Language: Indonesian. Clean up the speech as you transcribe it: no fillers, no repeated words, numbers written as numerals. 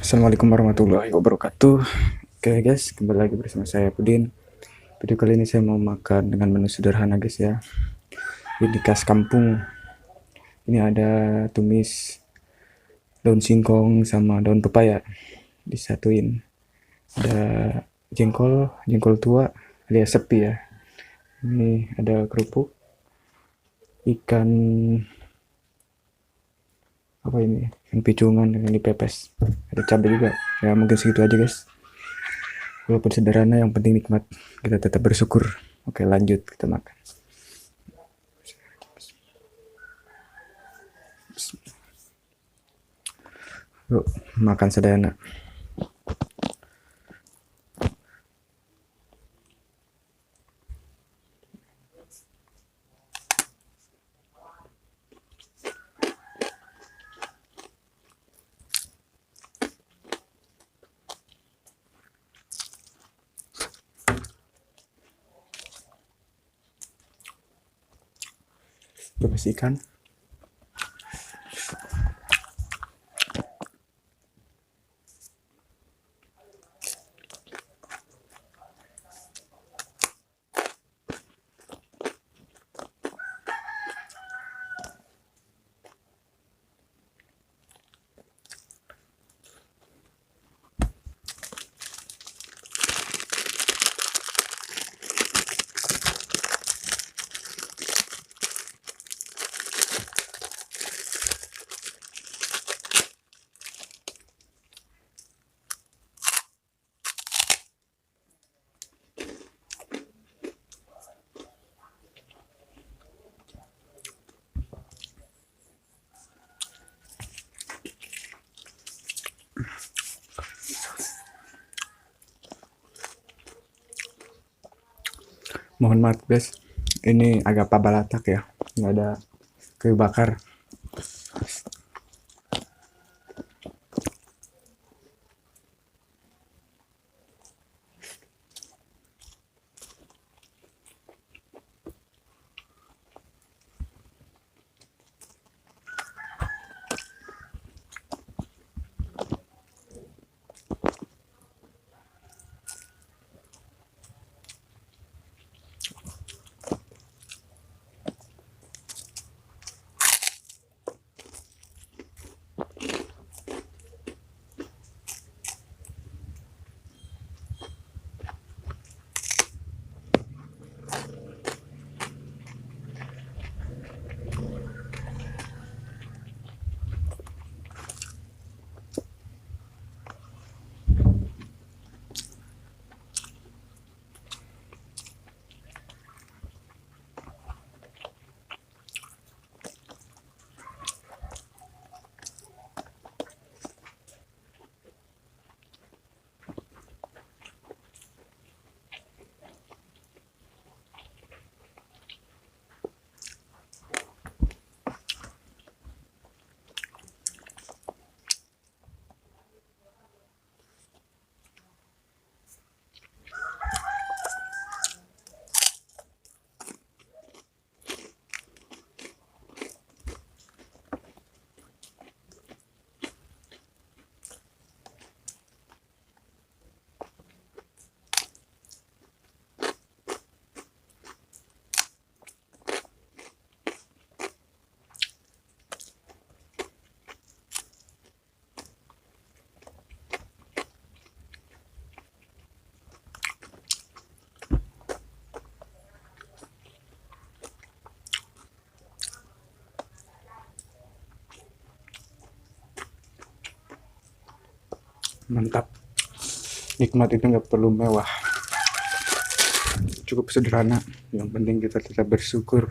Assalamualaikum warahmatullahi wabarakatuh. Oke guys, kembali lagi bersama saya Pudin. Video kali ini saya mau makan dengan menu sederhana guys ya. Ini khas kampung. Ini ada tumis daun singkong sama daun pepaya disatuin. Ada jengkol tua alias sepi ya. Ini ada kerupuk, ikan apa ini? Ikan picungan dengan dipepes. Ada cabai juga. Ya mungkin segitu aja guys. Walaupun sederhana, yang penting nikmat. Kita tetap bersyukur. Oke, lanjut kita makan. Yuk, makan sederhana. Bebas ikan. Mohon maaf guys, ini agak pabalatak ya, nggak ada kayu bakar. Mantap. Nikmat itu nggak perlu mewah, cukup sederhana. Yang penting kita tetap bersyukur.